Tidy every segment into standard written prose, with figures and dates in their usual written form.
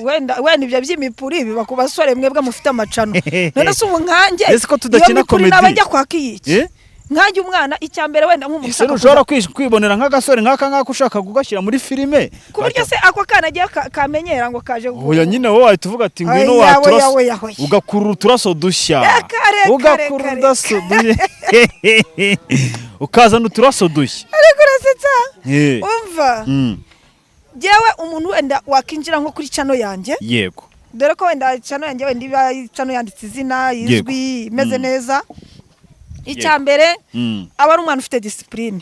wenda ibyo by'imipuri biba ku basore mwebwe mufite amacano none se ubu nkanjye ese ko tudakina comedy nabajya kwaka iki nkanjye umwana icyambere wenda nk'umuntu ushaka ushobora kwibonera nk'agasore nk'aka ushaka kugashyira muri filime ku buryo se ako kana agiye kamenyera ngo kaje oya nyine wowe ahita uvuga ati ngwino waturasa ugakurura uturaso dushya ugakurura udaso dushya ukazana uturaso dushya ariko urasetsa umva jewe umuntu wenda wakinjira nko kuri channel yanjye yego dore ko wenda channel yanjye wenda iba channel yanditse izina izwi imeze neza icyambere aba ari umwana ufite discipline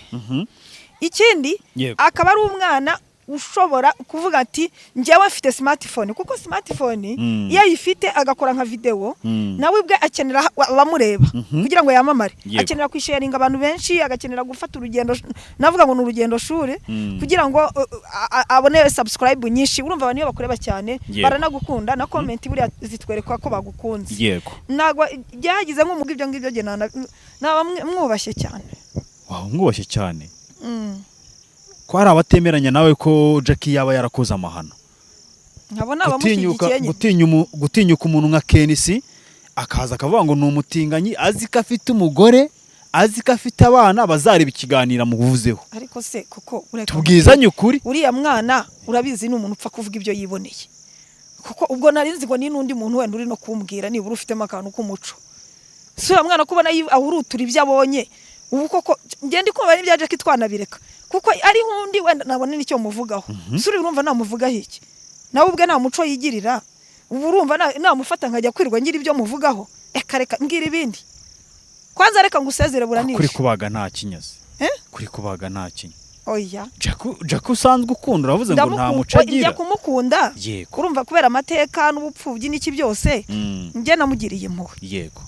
ikindi akaba ari umwana ushobora kuvuga ati njyewe mfite smartphone kuko smartphone iyo ayifite agakora nka video nawe ubwe akenera abamureba kugira ngo yamamare akenera kwisharinga abantu benshi agakenera gufata urugendo navuga ngo n'urugendo shuri kugira ngo abone subscribe nyinshi urumva abantu bakureba cyane baranagukunda na comment buri zitwereka ko bagukunze yego nagwa byagize nk'umuga ibyo ngibyo je naba mwubashye cyane wow mwubashye cyane ko hari abatemeranya nawe ko Jackie yaba yarakoze amahano nkabona abamushyigikiye gutinyuka umuntu nka Kenisi akaza akavuga ngo ni umutinganyi azi ko afite umugore azi ko afite abana bazareba ikiganira muvuzeho ariko se kuko tubwizanye ukuri uriya mwana urabizi ni umuntu upfa kuvuga ibyo yiboneye kuko ubwo narinzi ngo ni nundi muntu wenda uri no kumbwira nibura ufitemo akantu k'umuco sura mwana kubona ahurutura ibyo abonye ubu koko ngende ko bari bya Jackie twanabireka kuko ari hundi wenda nabone nicyo muvugaho suri urumva namuvuga iki nawe ubwe nta muco yigirira ubu urumva namufata nkajya kwirwa ngira ibyo muvugaho reka ngira ibindi kwanza reka ngusezere buranisha kuri kubaga nta kinyazi kuri kubaga nta kinya oya Jackie usanzwe ukunda uravuze ngo nta muco agira njya kumukunda urumva kubera amateka n'ubupfubyi n'iki byose njye namugiriye impuhwe yego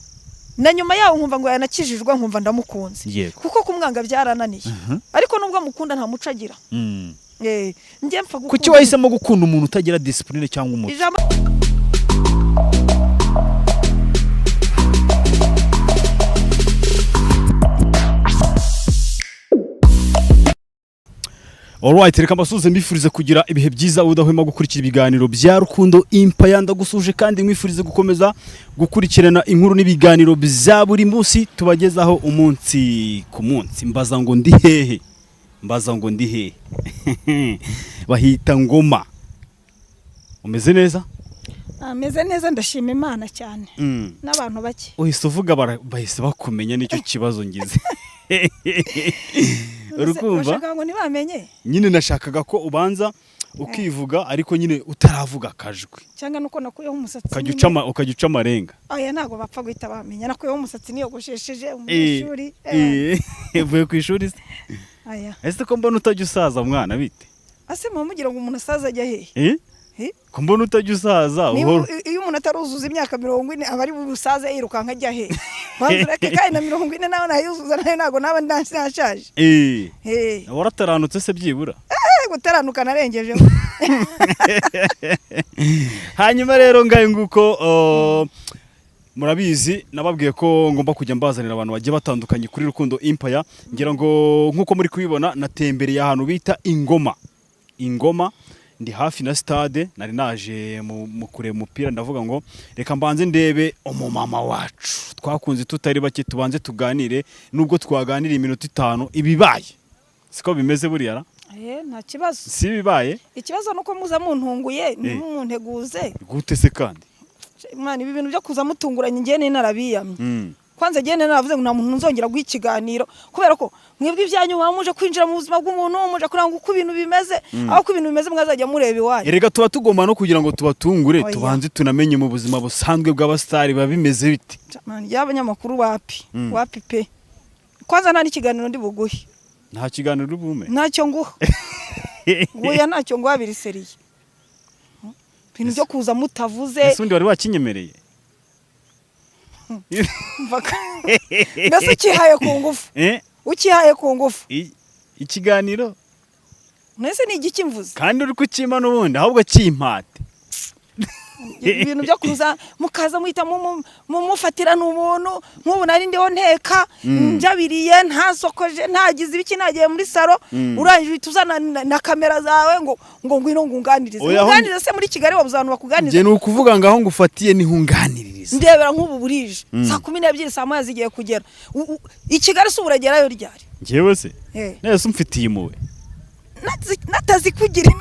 na nyuma yawo nkumva ngo yanakijijwe nkumva ndamukunze kuko kumwanga byarananiye ariko nubwo mukunda nta muco agira njye mpfa gukunda kuki wahisemo gukunda umuntu utagira discipline cyangwa umuco Alright, reka mbasuze mbifurize kugira ibihe byiza udahwema gukurikira ibiganiro bya Rukundo Empire ndagusuje kandi mwifurize gukomeza gukurikirana inkuru n'ibiganiro bya buri munsi tubagezaho umunsi ku munsi mbaza ngo ndi hehe bahita Ngoma umeze neza ameze neza ndashima Imana cyane n'abantu bake uhise uvuga bahise bakumenya nicyo kibazo ngize urukumva bashaka ngo nibamenye nyine nashakaga ko ubanza ukivuga ariko nyine utaravuga kajwe cyangwa nuko nakuyeho umusatsi ukajuca amarenga aya ntago bapfa guhita bamenya nakuyeho umusatsi niyogoshesheje umunyeshuri uvuye ku ishuri se aya ese ko mbona utajya usaza mwana bite ase mugira ngo umuntu asaza ajya hehe ko mbona utajya usaza iyo umuntu ataruzuza imyaka 40 aba ari busaze yirukanka ajya hehe banzureke kandi na 40 nawe nayuzuza nayo nago naba ndashaje warataranutse se byibura gutaranuka narengeje hanyuma rero ngaye nguko murabizi nababwiye ko ngomba kujya mbazanira abantu bagiye batandukanye kuri Rukundo Empire ngira ngo nkuko muri kubibona natembereye ahantu bita Ingoma ndi hafi na stade nari naje mu kureba umupira ndavuga ngo reka mbanze ndebe umumama wacu twakunze tutari bake tubanze tuganire nubwo twaganira iminota 5 ibibaye siko bimeze buriya nta kibazo si bibaye ikibazo nuko muza muntunguye n'umunteguze gute se kandi mwana ibi bintu byo kuza mutunguranye ngene narabiyamye kwanza gene naravuze ngo nta muntu nzongera guha ikiganiro kubera ko mwebwe ibyanyu muje kwinjira mu buzima bw'umuntu muje kuranga uko ibintu bimeze aho ko ibintu bimeze mwazajya mureba iwanyu erega tuba tugomba no kugira ngo tubatungure tubanze tunamenye mu buzima busanzwe bw'abastari babimeze biti y'abanyamakuru wapi pe kwanza nta n'ikiganiro ndi buguhe nta kiganiro ubume ntacyo nguha nguya ntacyo nguha biriseriye ibintu byo kuza mutavuze ese undi wari wakinyemereye mbese ukihaye ku ngufu ikiganiro mwese ni igiki mvuze kandi uri kukima n'ubundi ahubwo kimpate ibintu byo kuza mukaza muhita mufatirana umuntu nk'ubu nari ndiho nteka njabiriye ntasokoje ntagize ibiki nagiye muri salo urangije tuzana na kamera zawe ngo ngwino ngunganirize ngunganirize se muri Kigali wabuzana bakuganiriza je ni ukuvuga ngaho ngufatiye ni hunganirize ndebera nk'ubu burije saa 12 saa moya zigiye kugera i Kigali se uburagerayo ryari njyewe se nese umfitiye impuhwe natazi kugira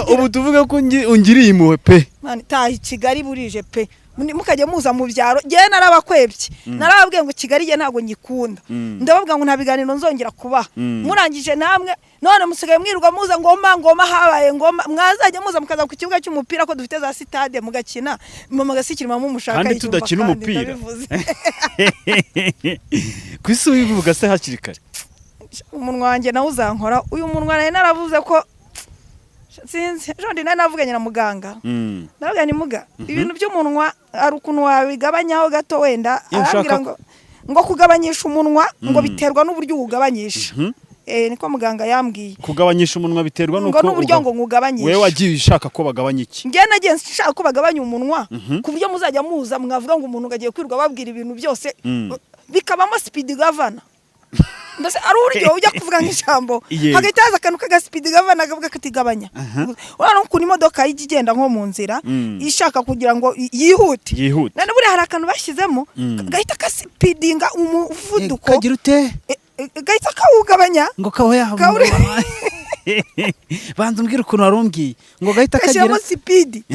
ubu tuvuge ko ungiriye impuhwe pe tahi Kigali burije pe mukajya muza mu byaro je narabakwebye narababwiye ngo Kigali je ntago nyikunda ndababwira ngo nta biganiro nzongera kubaha murangije namwe none musigaye mwirwa muza ngoma habaye ngoma mwazajya muza mukaza ku kibuga cy'umupira ko dufite za stade mugakina mama gasikirima mu mushaka kandi tudakina umupira kwisi wivuga se hakiri kare umunwa wanjye nawe uzankora uyu munwa naye naravuze ko sinzi jondi naye navuganye na muganga ndavuga ni muga ibintu by'umunwa ari ukuntu wabigabanyaho gato wenda arambwira ngo kugabanyisha umunwa ngo biterwa n'uburyo ugabanyisha niko muganga yambwiye kugabanyisha umunwa biterwa nuko n'uburyo ngo ngugabanyisha wewe wagiye ushaka ko bagabanya iki ngiye nagiye nshaka ko bagabanya umunwa ku buryo muzajya muza mwavuga ngo umuntu gagiye kwirwa babwira ibintu byose bikabamo speed governor ndase ari uryo ujya kuvuga nk'ijambo hagitaza akantu kaga speed governor akavuga katigabanya urano ku imodoka y'igenda nko mu nzira ishaka kugira ngo yihute none buri hari akantu bashyizemo gahita ka speedinga umuvuduko kagira ute gahita kawugabanya ngo kahoya banza umbwira ukuntu warumbwiye ngo gahita kagira speed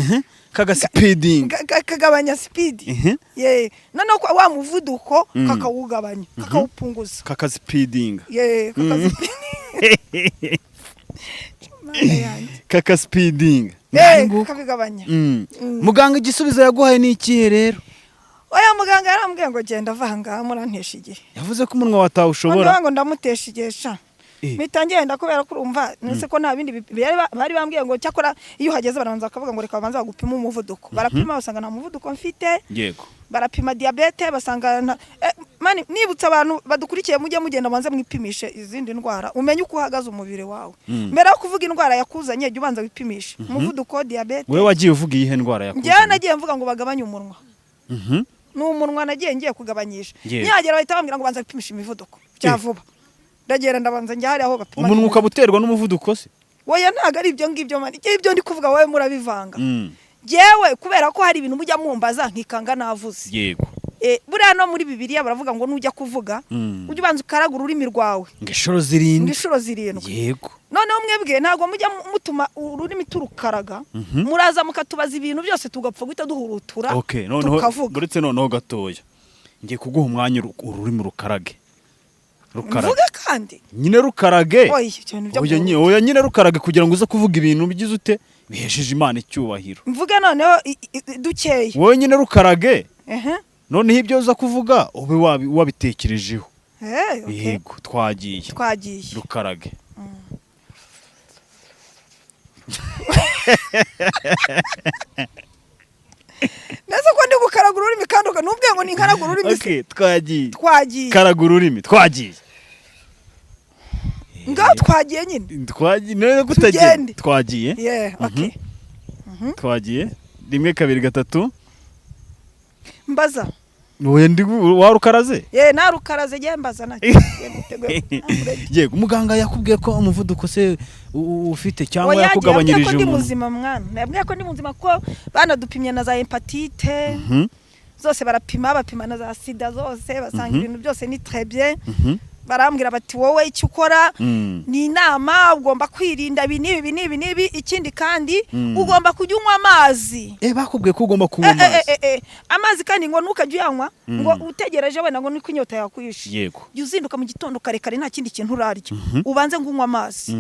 kaga speeding kagabanya speed none ko wa muvuduko kakawugabanya kakawupunguza kaka speeding kaka speeding kabigabanya muganga igisubizo yaguhaye ni ikihe rero oya muganga yarambwiye ngo genda vanga murantesha igihe yavuze ko umunwa watawe ushobora ngo ndamutesha igihe sha mitangenda kubera ko urumva nese ko nta bindi bari bambwiye ngo cyakora iyo hageze baranza akavuga ngo reka banza gupima umuvuduko barapima basanga nta muvuduko mfite yego barapima diabete basanga mani nibutse abantu badukurikiye mujye mugenda banze mwipimishe izindi ndwara umenye uko uhagaze umubiri wawe mbere yo kuvuga indwara yakuzanye jya ubanza wipimisha umuvuduko diabete wewe wagiye uvuga ihe ndwara yakuzanye njye nagiye mvuga ngo bagabanye umunwa n'umunwa nagiye ngiye kugabanyisha nyagera bahita bambwira ngo banza wipimisha imivuduko byavuba ndagera ndabanza njyari aho bapima umuntu ukabuterwa n'umuvuduko se oya ntago ari ibyo ngibyo mani ibyo ndi kuvuga wowe murabivanga jewe kubera ko hari ibintu mujya mumbaza nkikanga navuze yego buriya no muri Bibiliya baravuga ngo nujya kuvuga ujye ubanza ukaragura ururimi rwawe ngishoro 7 yego noneho mwebwe ntago mujya mutuma ururimi turukaraga muraza mukatubaza ibintu byose tugapfa guhita duhurutura noneho buretse noneho gatoya ngiye kuguha umwanya ururimi rukarage mvuge kandi nyine rukarage oya nyine rukarage kugira ngo uze kuvuga ibintu bigize ute bihesheje Imana icyubahiro mvuge noneho dukeye wowe nyine rukarage noneho ibyo uza kuvuga ube wabitekerejeho yego twagiye rukarage nese ko ndi gukaragura ururimi kandi nubwiye ngo ni nkaragura ururimi twagiye karagura ururimi twagiye ngaho twagiye nyine none kutagiye twagiye twagiye 1 2 3 mbaza wowe ndi warukaraze narukaraze je mbaza nacyo yego muganga yakubwiye ko umuvuduko se ufite cyangwa yakugabanyirije umuntu ndi muzima mwana nabwiye ko ndi muzima ko banadupimye na za hepatite zose bapima na za sida zose basanga ibintu byose ni très bien barambwira bati wowe icyo ukora ni inama ugomba kwirinda nibi ikindi kandi ugomba kujya unywa amazi bakubwiye ko ugomba kunywa amazi amazi kandi ngo nukajya uyanywa ngo utegereje wenda ngo niko inyota yakwishe yego jya uzinduka mu gitondo karekare nta kindi kintu uraryo ubanze ngo unywe amazi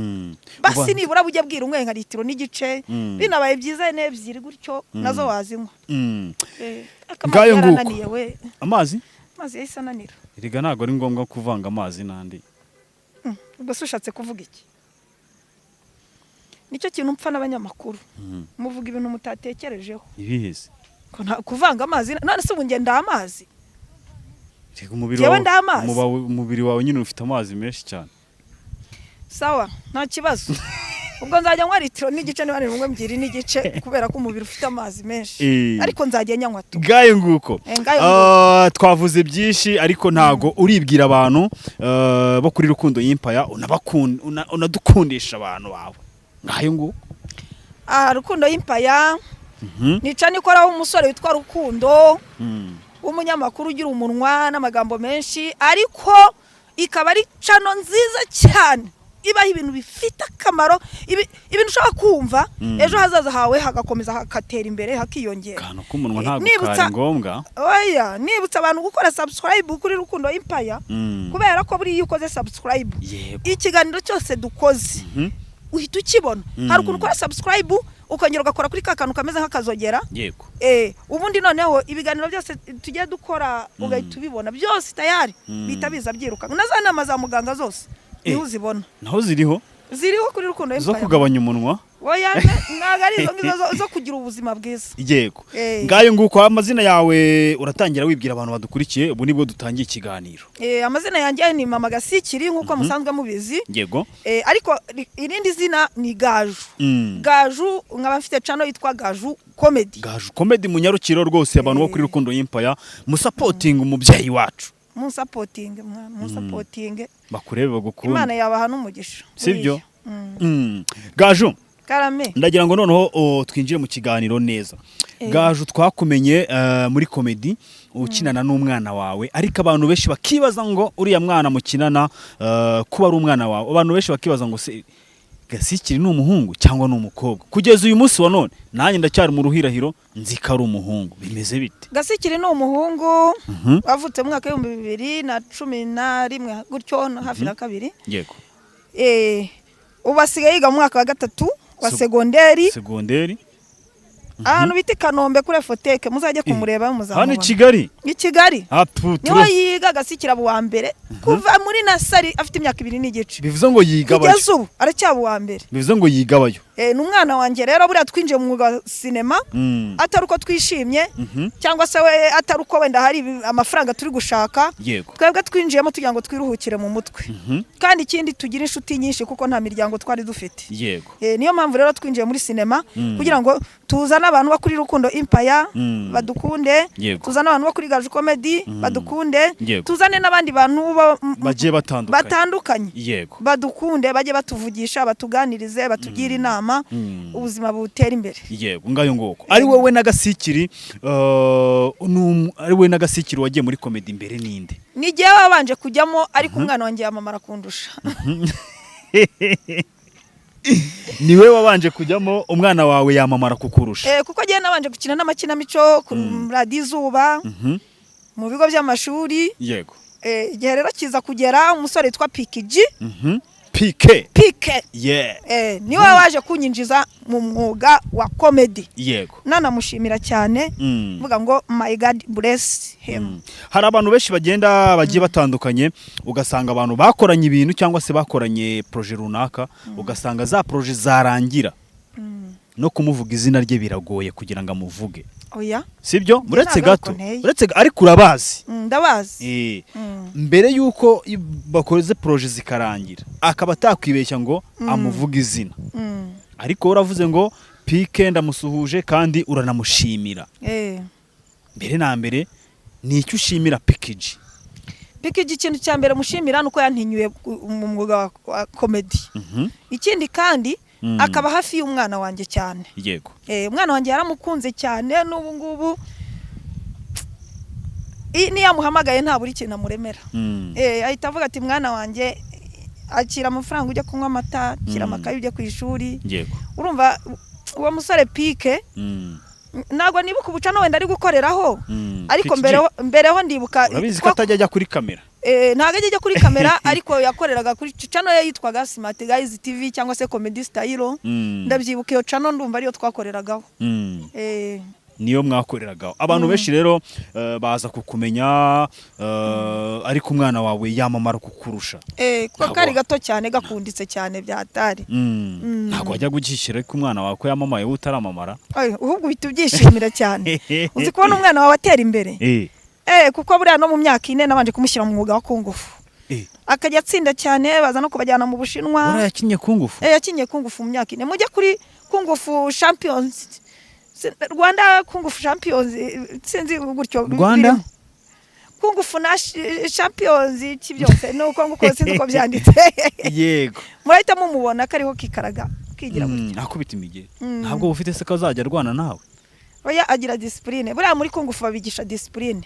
basi nibura bujye bwira umwe nka litiro n'igice binabaye byiza n'ebyiri gutyo nazo wazinywa ngayo nguko amazi yahise ananira Iriga ntago ari ngombwa kuvanga amazi n'andi ubwo ushatse kuvuga iki nicyo kintu mpfa n'abanyamakuru muvuga ibintu mutatekerejeho ibiheze kuvanga amazi none se ubu ngenda amazi umubiri wawe nyine ufite amazi menshi cyane sawa nta kibazo ubwo nzajya nywa litiro n'igice niba ari rumwe ebyiri n'igice kubera ko umubiri ufite amazi menshi ariko nzajya nyanywa tu ngayo nguko twavuze byinshi ariko ntago uribwira abantu bo kuri Rukundo Empire unadukundisha abantu bawe ngayo nguko Rukundo Empire nica nikoraho umusore witwa Rukundo w'umunyamakuru ugira umunwa n'amagambo menshi ariko ikaba ari channel nziza cyane ibaho ibintu bifite akamaro ibintu ushobora kumva ejo hazaza hawe hagakomeza hakatera imbere hakiyongera kana ko umunwa ntabwo kari ngombwa oya nibutsa abantu gukora subscribe kuri Rukundo Empire kubera ko buri ukoze subscribe ikiganiro cyose dukoze uhita ukibona hari ukuntu ukora subscribe ukongera ugakora kuri kakantu kameze nk'akazogera yego ubundi noneho ibiganiro byose tugiye dukora ugahita ubibona byose tayari bita biza byiruka nazana za muganga zose niho uzibona naho ziriho kuri Rukundo zo Empire kugabanya umunwa oya nagari zo kugira ubuzima bwiza yego ngayo nguko amazina yawe uratangira wibwira abantu badukurikiye ubu nibwo dutangiye ikiganiro amazina yanjye ni Mama Gasikiri nkuko musanzwe mubizi yego ariko irindi zina ni Gaju nkaba mfite channel yitwa Gaju Comedy munyarukiro rwose abantu bo kuri Rukundo Empire musapoting umubyeyi wacu musapoting bakurebe bagukunda Imana yabaha n'umugisha sibyo Gaju karame ndagira ngo noneho twinjire mu kiganiro neza Gaju twakumenye muri comedy ukinana n'umwana wawe ariko abantu benshi bakibaza ngo uriya mwana mukinana kuba ari umwana wawe abantu benshi bakibaza ngo se Gasikiri ni umuhungu cyangwa ni umukobwa kugeza uyu munsi wa none nanjye ndacyari mu ruhirahiro nzika ari umuhungu bimeze bite Gasikiri ni umuhungu wavutse mu mwaka wa 2011 gutyo hafi na kabiri yego ubasigaye yiga mu mwaka wa 3 wa segonderi ahantu bita Kanombe kuri Foteke muzajye kumureba muzamubona hano Kigali niho yiga Gasikira wa mbere kuva muri nasari afite imyaka 2 n'igice bivuze ngo yiga bayo kugeza ubu aracyaba wa mbere bivuze ngo yiga bayo n'umwana wanjye rero buriya twinjiye mu mwuga sinema atari uko twishimye cyangwa se we atari uko wenda hari amafaranga turi gushaka twebwe twinjiyemo tugira ngo twiruhukire mu mutwe kandi ikindi tugira inshuti nyinshi kuko nta miryango twari dufite niyo mpamvu rero twinjiye muri sinema kugira ngo tuzane abantu bo kuri Rukundo Empire badukunde tuzane abantu bo kuri Gaju Comedy badukunde tuzane n'abandi bantu bagiye batandukanye badukunde bagiye batuvugisha batuganirize batugira inama ubuzima butera imbere yego ngayo ngoko ari wowe na Gasikiri ari wowe na Gasikiri wagiye muri comedy imbere ninde ni giye wabanje kujyamo ariko umwana wanjye yamamara kundusha niwe wabanje kujyamo umwana wawe yamamara kukurusha kuko giye nabanje gukina n'amakinamico ku Radio Izuba mu bigo by'amashuri yego igihe rero kiza kugera umusore witwa PKG PK niwe waje kunyinjiza mu mwuga wa comedy yego nanamushimira cyane mvuga ngo my God bless him hari abantu benshi bagiye batandukanye ugasanga abantu bakoranye ibintu cyangwa se bakoranye projet runaka ugasanga za projet zarangira no kumuvuga izina rye biragoye kugira ngo amuvuge oya sibyo muretse gato ariko urabazi ndabazi mbere yuko bakoze projet zikarangira akaba atakwibeshya ngo amuvuga izina ariko uravuze ngo PK ndamusuhuje kandi uranamushimira mbere na mbere ni icyo ushimira PKG ikintu cya mbere mushimira nuko yantinyuye mu mwuga wa comedy ikindi kandi akaba hafi y'umwana wanjye cyane yego umwana wanjye yaramukunze cyane n'ubu ngubu niyamuhamagaye nta buri kintu amuremera ahita avuga ati mwana wanjye akira amafaranga ujya kunywa amata akira amakaye ujya ku ishuri urumva uwo musore PK ntabwo nibuka ubucano wenda ari gukoreraho ariko mbereho ndibuka urabizi ko atajya ajya kuri kamera ntabwo ajya kuri kamera ariko yakoreraga kuri channel ye yitwaga Smart Guys TV cyangwa se Comedy Style ndabyibuka iyo channel ndumva ariyo twakoreragaho niyo mwakoreragaho abantu benshi rero baza kukumenya ariko umwana wawe yamamara kukurusha kuko kari gato cyane gakunditse cyane byatari ntabwo wajya gukishira ko umwana wawe ko yamamaye utaramamara ahubwo uhita ubyishimira cyane uzi kubona umwana wawe atera imbere kuko buriya no mu myaka 4 nabanje kumushyira mu mwuga wa kungufu akajya atsinda cyane baza no kubajyana mu Bushinwa. Yakinnye kungufu yakinnye kungufu mu myaka 4 mujye kuri kungufu champions Rwanda kungufu champions sinzi gutyo Rwanda kungufu na champions cy'ibyose nuko nguko sinzi uko byanditse yego murahita mumubona kariho kikaraga kigira gutyo nakubita imigeri ntabwo ufite se kazajya rwana nawe oya agira discipline buriya muri kungufu babigisha discipline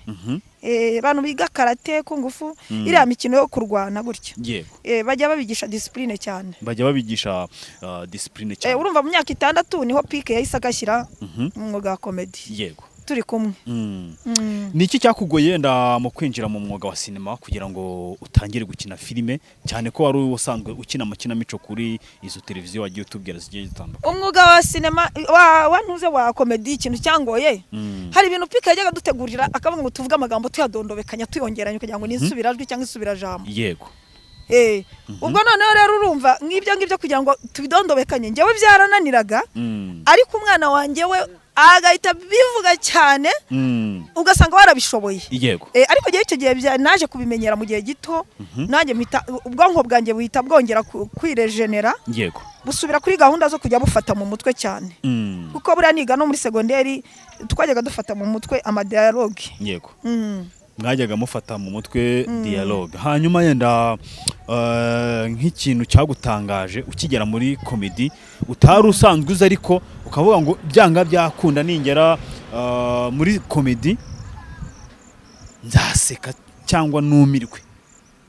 abantu biga karate kungufu iriya mikino yo kurwana gutyo bajya babigisha discipline cyane urumva mu myaka 6 niho pike yahise agashyira mu mwuga wa comedy yego turi kumwe. Niki cyakugoye yenda mu kwinjira mu mwuga wa sinema kugira ngo utangire gukina filime cyane ko wari usanzwe ukina amakinamico kuri izo televiziyo wagiye utubwira zigiye zitandukanye? Umwuga wa sinema wantuze wa comedy ikintu cyangoye hari ibintu pika yajyaga dutegurira akavuga ngo tuvuge amagambo tuyadondobekanya tuyongeranya kugira ngo ninsubirajwi cyangwa isubirajambo. Yego. Ubwo noneho rero urumva ngibyo kugira ngo tubidondobekanye njyewe byarananiraga ariko umwana wanjye we agahita bivuga cyane ugasanga warabishoboye. Yego. Ariko gihe icyo gihe naje kubimenyera mu gihe gito nanjye ubwonko bwanjye buhita bwongera kwiregenera. Yego. Busubira kuri gahunda zo kujya bufata mu mutwe cyane kuko buriya niga no muri segonderi twajyaga dufata mu mutwe amadialogue. Yego. Mwajyaga mufata mu mutwe dialogue. Hanyuma yenda nk'ikintu cyagutangaje ukigera muri comedy utari usanzwe uzi ariko ukavuga ngo byanga byakunda ningera muri comedy nzaseka cyangwa numirwe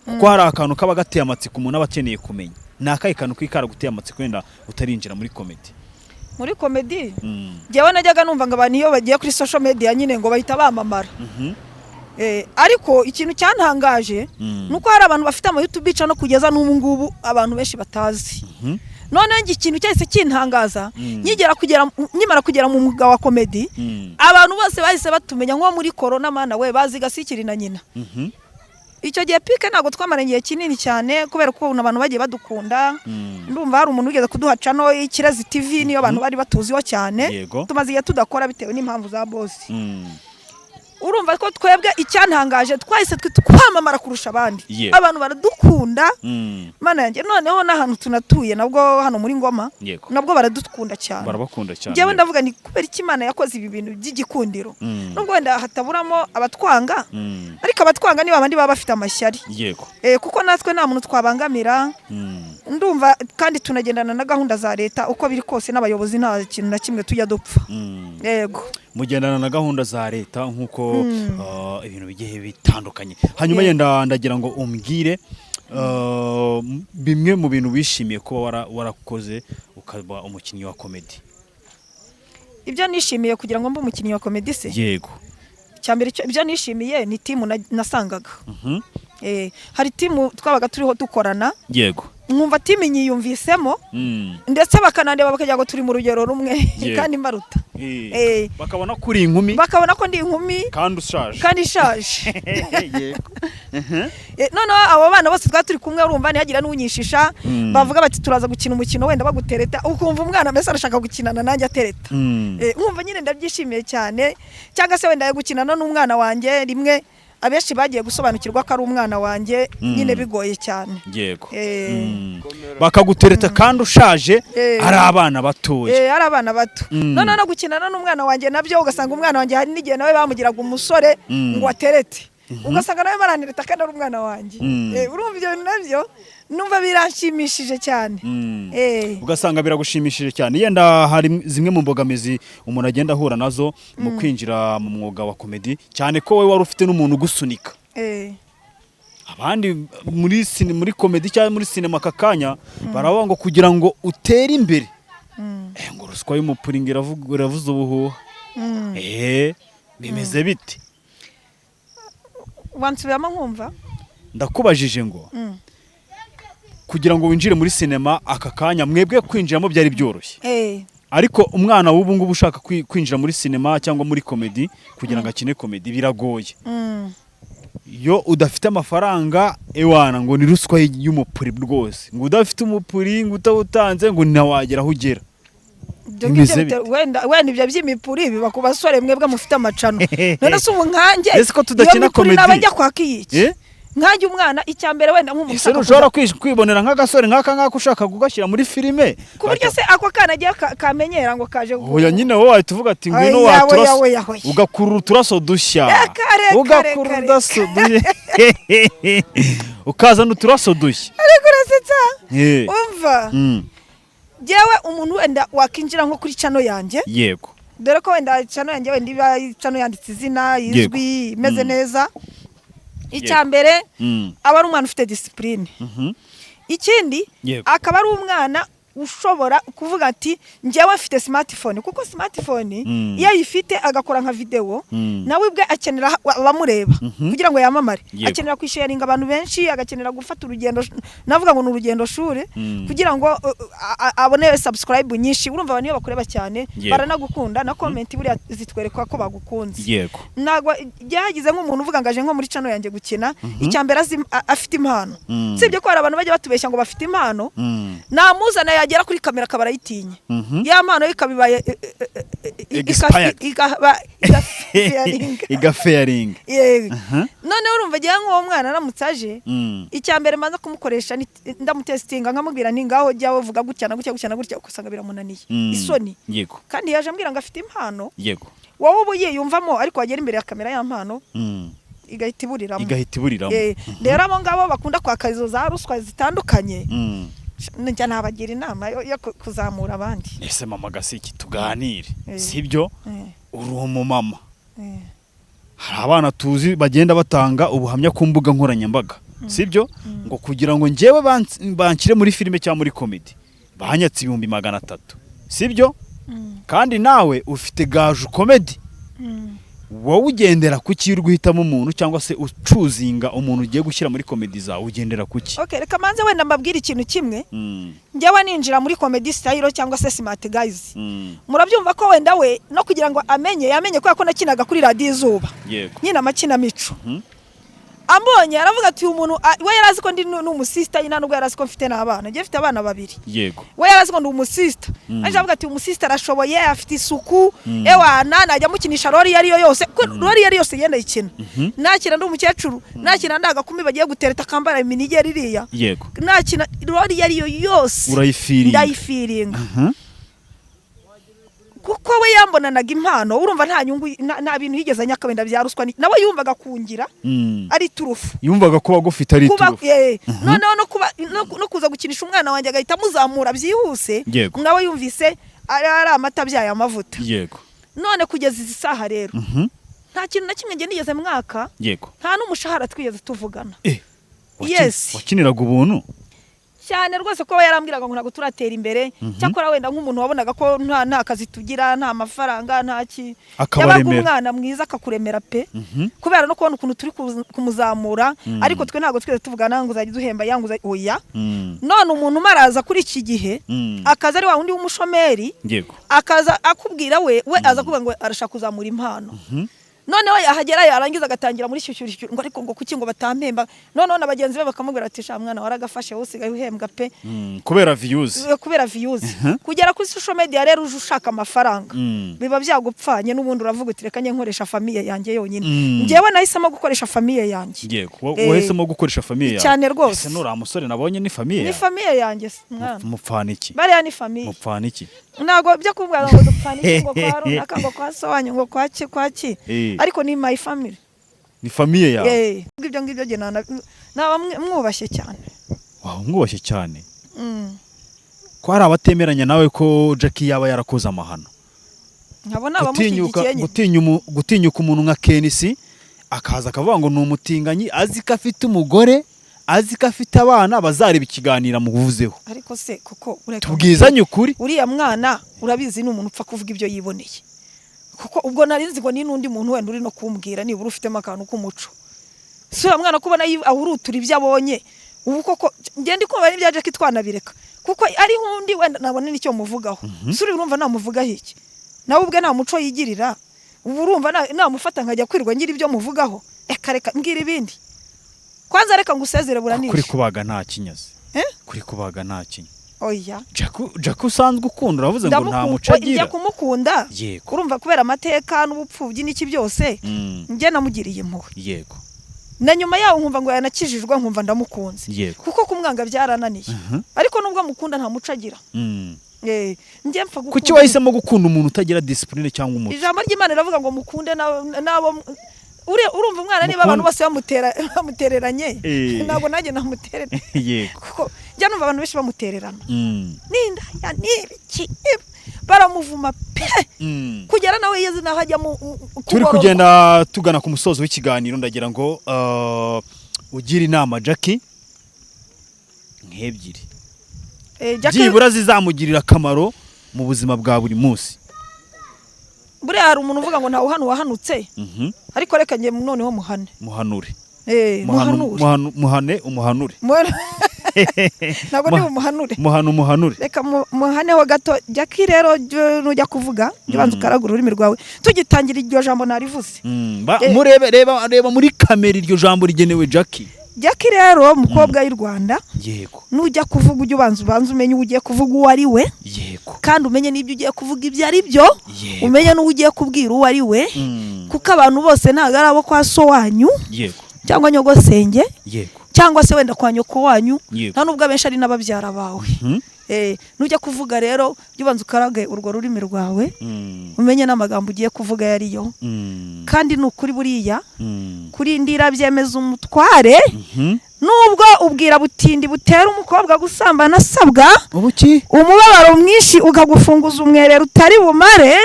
kuko hari akantu kaba gateye amatsiko umuntu aba akeneye kumenya. Nakaye kantu kwikara guteye amatsiko wenda utarinjira muri comedy? Muri comedy jewe najyaga numva ngo abantu iyo bagiye kuri social media nyine ngo bahita bamamara. Ariko ikintu cyantangaje nuko hari abantu bafite ama YouTube channel kugeza n'ubu ngubu abantu benshi batazi. None ikintu cyose kintangaza nyimara kugera mu mwuga wa comedy abantu bose bahise batumenya nko muri corona mana we baziga sikiri na nyina. Icyo gihe pike nago twamarengiye kinini cyane kubera ko abantu bagiye badukunda. Ndumva hari umuntu ugeze kuduha channel y'Ikirezi TV niyo abantu bari batuziho cyane tumaze tudakora bitewe n'impamvu za boss. Urumva ko twebwe icyantangaje twahise twamamara kurusha abandi. Abantu baradukunda mana yanjye noneho n'ahantu tunatuye nabwo hano muri Ngoma nabwo baradukunda cyane. Barabakunda cyane. Jewe ndavuga ni kubera Imana yakoze ibi bintu by'igikundiro nubwo wenda hataburamo abatwanga ariko abatwanga niba abandi baba bafite amashyari. Yego. Kuko natwe nta muntu twabangamira ndumva kandi tunagendana na gahunda za leta uko biri kose n'abayobozi nta kintu na kimwe tujya dupfa. Yego. Mugendana na gahunda za leta nkuko ibintu bigiye bitandukanye. Hanyuma yenda ndagira ngo umbwire bimwe mu bintu wishimiye kuba warakoze ukaba umukinnyi wa comedy. Ibyo nishimiye kugira ngo mbe umukinnyi wa comedy se? Yego. Cyambere ibyo nishimiye ni timu nasangaga. Hari timu twabaga turiho dukorana. Yego. Nkumva timu nyiyumvisemo ndetse bakanandeba bakagira ngo turi mu rugero rumwe kandi mbaruta. Bakabona kuri inkumi. Bakabona ko ndi inkumi kandi ishaje. Yego. None abo bana bose twaturi kumwe urumva ntihagira n'unyishisha bavuga bati turaza gukina umukino wenda bagutereta ukumva umwana mbese arashaka gukinana nanjye atereta. Nkumva nyine ndabyishimiye cyane cyangwa se wenda gukinana n'umwana wanjye rimwe abenshi bagiye gusobanukirwa ko ari umwana wanjye nyine bigoye cyane. Yego. Bakagutereta kandi ushaje ari abana batoye. Ari abana bato. None no gukinana n'umwana wanjye nabyo ugasanga umwana wanjye hari n'igihe nawe bamugiraga umusore ngo aterete. Ugasanga nawe maranireta kandi ari umwana wanjye. Urumva ibyo nabyo numva biranshimishije cyane. Ugasanga biragushimishije cyane. Yenda hari zimwe mu mbogamizi umuntu agenda ahura nazo mu kwinjira mu mwuga wa comedy cyane ko we wari ufite n'umuntu gusunika. Abandi muri comedy cyangwa muri sinema kakanya baravuga ngo kugira ngo utere imbere ngo ruswa y'umupuri iravuze ubuhuha. Bimeze bite? Wansubiramo nkumva? Ndakubajije ngo kugira ngo winjire muri sinema aka kanya mwebwe kwinjiramo byari byoroshye. Ariko umwana w'ubu ngubu ushaka kwinjira muri sinema cyangwa muri comedy kugira ngo akine comedy biragoye. Yo udafite amafaranga ewana ngo ni ruswa y'umupuri rwose. Ngo udafite umupuri ngo utawutanze ngo ntawagera aho ugera. Wenda ibyo by'imipuri biba ku basore mwebwe mufite amacano. None se ubu nkanjye ese ko tudakina comedy nabajya kwaka iki? nkanjye umwana icyambere wenda nk'umuntu ese ushobora kwibonera nk'agasore nk'aka ushaka kugashyira muri filime ku buryo se ako kana agiye kamenyera ngo kaje oya nyine wowe wahita uvuga ati ngwino waturasa ugakurura uturaso dushya ugakurura uturaso dushya ukazana uturaso dushya ariko urasetsa umva jewe umuntu wenda wakinjira nko kuri channel yanjye yego dore ko wenda channel yanjye wenda iba channel yanditse izina izwi imeze neza icyambere aba ari umwana ufite discipline ikindi akaba ari umwana ushobora kuvuga ati njyewe mfite smartphone kuko smartphone iyo ayifite agakora nka video nawe ubwe akenera abamureba kugira ngo yamamare akenera kwisharinga abantu benshi agakenera gufata urugendo navuga ngo ni urugendo shuri kugira ngo abone subscribe nyinshi urumva abantu iyo bakureba cyane baranagukunda na comment buri zitwereka ko bagukunze yego nago byagize nk'umuntu uvuga ngaje nko muri channel yanjye gukina icyambere afite impano sibyo ko hari abantu bajya batubeshya ngo bafite impano namuzana yagera kuri kamera kabarayitinya ya mpano ikabibaye igafairing none urumva giye nk'uwo mwana aramutsaje icyambere manza kumukoresha ndamutestinga nkamubwira nti ngaho jya uvuga gutya na gutya ukusanga biramunaniye isoni yego kandi yaje ambwira ngo afite impano yego wowe ubu yiyumvamo ariko wagera imbere ya kamera ya mpano igahita iburiramo rero abo ngabo bakunda kwaka izo za ruswa zitandukanye njya nabagira inama yo kuzamura abandi ese mama Gasiki tuganire sibyo uri umumama hari abana tuzi bagenda batanga ubuhamya ku mbuga nkoranyambaga sibyo ngo kugira ngo njyewe banshyire muri filime cyangwa muri comedy banyatse 300,000 sibyo kandi nawe ufite gaju comedy wowe ugendera kuki guhitamo umuntu cyangwa se ucuzinga umuntu ugiye gushyira muri comedy zawe ugendera kuki okay reka manze wenda mbabwira ikintu kimwe njyewe ninjira muri comedy style cyangwa se smart guys murabyumva ko wenda we no kugira ngo yamenye ko nakinaga kuri radio Izuba nyina makina mico ambonye aravuga ati umuntu we yarazi ko ndi n'umusista nyina nubwo yarazi ko mfite n'abana ngiye mfite abana babiri yego we yarazi ko ndi umusista aje avuga ati umusista arashoboye afite isuku ewana najya mukinisha rori yari yose rori yari yose yenda ikina nakina ndi umukecuru nakina ndagakumi bagiye gutereta kambara iminige ririya yego nakina rori yari yose ndayifiringa kuko we yambonanaga impano urumva nta nyungu nta bintu yigeze nyakabenda bya ruswa nawe yumvaga kungira ari turufu yumvaga ko bagufite ari turufu no kuza gukinisha umwana wanjye agahita muzamura byihuse nawe yumvise ari amata byaye amavuta yego none kugeza izi saha rero nta kintu na kimwe nge nigeze mwaka nta n'umushahara twigeze tuvugana yes wakiniraga ubuntu cyane rwose ko yarambwiraga ngo ntago turatera imbere cyakora wenda nk'umuntu wabonaga ko nta kazi tugira nta mafaranga ntaki yabaga umwana mwiza akakuremera pe kubera no kubona ukuntu turi kumuzamura ariko twe ntago twese tuvugana ngo uzajya duhemba yanguza oya none umuntu maraza kuri iki gihe akaza ari wa wundi w'umushomeri akaza akubwira we aza kuvuga ngo arashaka kuzamura impano noneho yahagera yarangiza agatangira muri shyushyushyu ngo ariko ngo kuki ngo batampemba none abagenzi be bakamubwira ati sha mwana waragafashe usigaye uhembwa pe kubera views kugera kuri social media rero uje ushaka amafaranga biba byagupfanye n'ubundi uravuga uti reka nyekoresha famille yanjye yonyine ngewe nahisemo gukoresha famille yanjye yego wahisemo gukoresha famille yanjye cyane rwose ese nura musore nabonye ni famille ni famille yanjye mwana mupfana iki bariya ni famille mupfana iki nago byo kuvuga ngo dupfana iki ngo kwa runaka ngo kwa sowanyu ngo kwaki ariko ni my family ni famille yawe ibyo ngibyo je naba mwubashye cyane mwubashye cyane ko hari abatemeranya nawe ko Jackie yaba yarakoze amahano nkabona abamushyigikiye gutinyuka umuntu nka Kenisi akaza akavuga ngo ni umutinganyi azi ko afite umugore azi ko afite abana bazareba ikiganira muvuzeho ariko se kuko tubwizanye ukuri uriya mwana urabizi ni umuntu upfa kuvuga ibyo yiboneye kuko ubwo narinzi ngo ni nundi muntu wenda uri no kumbwira nibura ufitemo akantu k'umuco sura mwana kubona ahurutura ibyo abonye ubu koko ngende ko bari bya Jackie twanabireka kuko ari hundi wenda nabone nicyo muvugaho sura urumva namuvugaho iki nawe ubwe nta muco yigirira ubu urumva namufata nkajya kwirwa ngira ibyo muvugaho reka mbwira ibindi kwanza reka ngusezere buranisha kuri kubaga nta kinyazi kuri kubaga nta kinya oya Jackie usanzwe ukunda uravuze ngo nta muco agira njya kumukunda urumva kubera amateka n'ubupfubyi n'iki byose njye namugiriye impuhwe yego na nyuma yaho nkumva ngo yanakijijwe nkumva ndamukunze kuko kumwanga byarananiye ariko nubwo mukunda nta muco agira njye mpfa gukunda. Kuki wahisemo gukunda umuntu utagira discipline cyangwa umuco? Ijambo ry'Imana riravuga ngo mukunde nabo urumva umwana niba abantu bose bamutereranye ntabwo nanjye namuterera kuko njya numva abantu benshi bamutererana ninda ya nibiki baramuvuma pe kugera nawe yeze naho ajya mu turi kugenda tugana ku musozo w'ikiganiro ndagira ngo ugira inama Jackie nk'ebyiri byibura zizamugirira akamaro mu buzima bwa buri munsi. Buriya hari umuntu uvuga ngo ntawe hano wahanutse ariko reka ngiye noneho muhanure umuhanure ntabwo ndi umuhanure reka muhaneho gato. Jackie rero nujya kuvuga ubanza ukaragura ururimi rwawe tugitangira iryo jambo narivuze reba muri kamera iryo jambo rigenewe Jackie. Jackie rero umukobwa w'u Rwanda nujya kuvuga ujye ubanza umenye ugiye kuvuga uwo ari we kandi umenye n'ibyo ugiye kuvuga ibyo ari byo umenye n'uwo ugiye kubwira uwo ari we kuko abantu bose ntabwo ari abo kwa so wanyu cyangwa nyogosenge cyangwa se wenda kwa nyoko wanyu nta nubwo abenshi ari n'ababyara bawe. Nujya kuvuga rero ubanza ukarage urwo rurimi rwawe umenye n'amagambo ugiye kuvuga yariyo kandi n'ukuri buriya kurindira byemeza umutware nubwo ubwira butindi butera umukobwa gusambana asabwa umubabaro mwinshi ukagufunguza umwerero utari bumare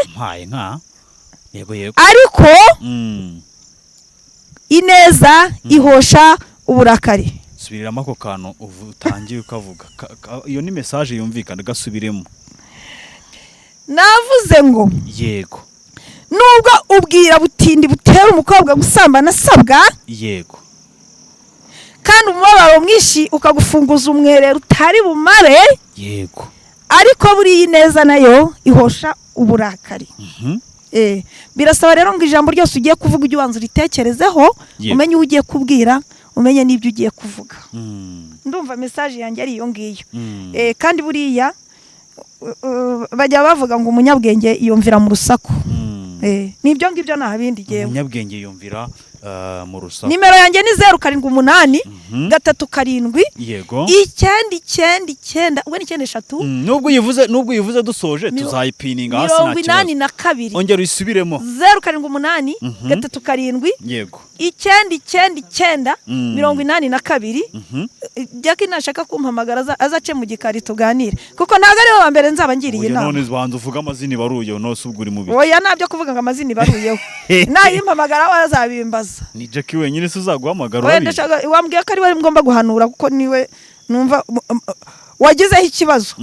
ariko ineza ihosha uburakari. Subiramo ako kantu utangiye ukavuga iyo ni message yumvikana gasubiremo. Navuze ngo yego nubwo ubwira butindi butera umukobwa gusambana asabwa kandi umubabaro mwinshi ukagufunguza umwerero utari bumare ariko buri neza nayo ihosha uburakari. Birasaba rero ngo ijambo ryose ugiye kuvuga ujye ubanza uritekerezeho umenye uwo ugiye kubwira umenye n'ibyo ugiye kuvuga. Ndumva message yanjye ari iyo ngiyo. Kandi buriya bajya bavuga ngo umunyabwenge yumvira mu rusaku. Nibyo ngibyo nta bindi giye. Umunyabwenge yumvira mu rusaku. Nimero yanjye ni 078 3 yego 9 ubwo ni 93 nubwo yivuze dusoje tuzayipininga hasi nta kibazo. Ongera usubiremo 078 3 yego 9 82 Jackie nashaka kumpamagara azace mu gikari tuganire kuko ntago ari wa mbere nzaba ngiriye inama. None banza uvuga amazina baruyeho no subwuri mu bice. Oya nabyo kuvuga ngo amazina baruyeho nayimpamagara wazabimbaza. Ni Jackie wenyine suzaguhamagara urabizi. Wambwiye ko ari we ngomba guhanura kuko niwe numva wagizeho ikibazo.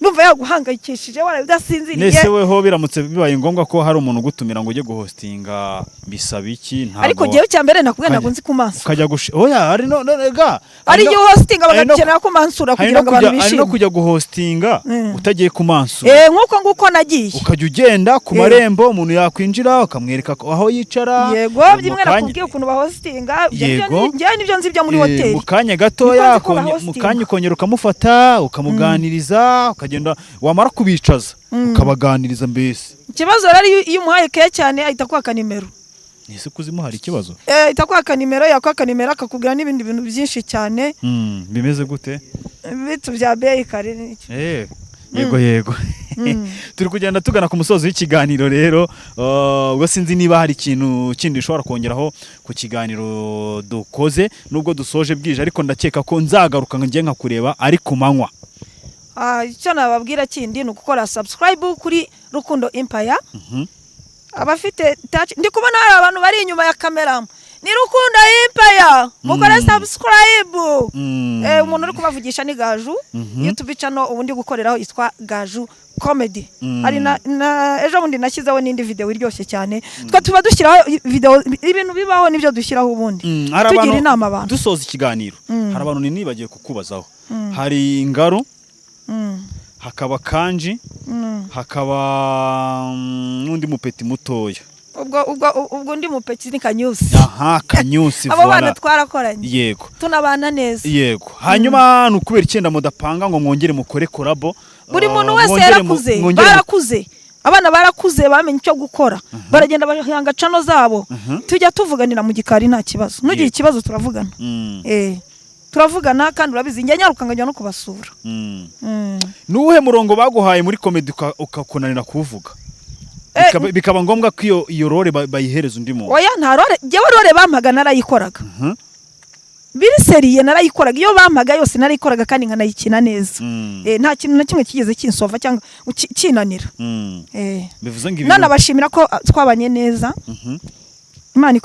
Numva yaguhangayikishije warabidasinziriye. Nese weho biramutse bibaye ngombwa ko hari umuntu gutumira ngo ujye guhostinga bisaba iki ntago. Ariko jewe cyambere nakubwiye ntago nzi kumansa. Ukajya oya ari nega. Ari yo hostinga bagakenera kumansura kugira ngo abantu bishime. Ari no kujya guhostinga utagiye kumansura. Nkuko nguko nagiye. Ukajya ugenda ku marembo umuntu yakwinjira ukamwereka aho yicara. Yego byimwe nakubwiye ukuntu bahostinga njye nibyo nzi byo muri hoteli. Mukanya gatoya mukanya ukongera ukamufata ukamuganiriza ukagenda wamara kubicaza ukabaganiriza mbese. Ikibazo rari iyo umuhaye ke cyane ahita kwaka nimero. Ese kuzimu hari ikibazo? Ahita kwaka nimero yakwaka nimero akakubwira n'ibindi bintu byinshi cyane. Bimeze gute? Bitu bya beyi kare. Yego turi kugenda tugana ku musozi w'ikiganiro rero ubwo sinzi niba hari ikintu kindi ushobora kongeraho ku kiganiro dukoze nubwo dusoje bwije ariko ndakeka ko nzagaruka ngiye nkakureba ari ku manywa. Icyo nababwira kindi ni ukukora subscribe kuri Rukundo Empire. Abafite touch ndi kubona hari abantu bari inyuma ya kamera ni Rukundo Empire mukora subscribe. Umuntu uri kubavugisha ni Gaju YouTube channel ubundi gukoreraho yitwa Gaju Comedy. Ari na ejo bundi nashyizeho n'indi video iryoshye cyane tuba dushyiraho video ibintu bibaho nibyo dushyiraho ubundi tugira inama abantu dusoza ikiganiro. Hari abantu nibagiye kukubazaho hari ingaro hakaba kanji hakaba n'undi mupeti mutoya. Ubwo ndi mupeti ni Kanyusi. Kanyusi abo bana twarakoranye. Yego tunabana neza. Yego hanyuma nukubera icyenda mudapanga ngo mwongere mukore collabo. Buri muntu wese yarakuze barakuze abana barakuze bamenye icyo gukora baragenda bahanga cano zabo tujya tuvuganira mu gikari nta kibazo nugira ikibazo turavugana turavugana kandi urabizi njye nyaruka ngajya no kubasura nuwuhe murongo baguhaye muri comedy ukakunanira kuvuga bikaba ngombwa ko iyo role bayihereza undi muntu oya nta role jewe role bampaga narayikoraga biri seriye narayikoraga iyo bampaga yose narayikoraga kandi nkanayikina neza nta kintu na kimwe kigeze kinsova cyangwa kinanira bivuze ngo nanabashimira ko twabanye neza Imana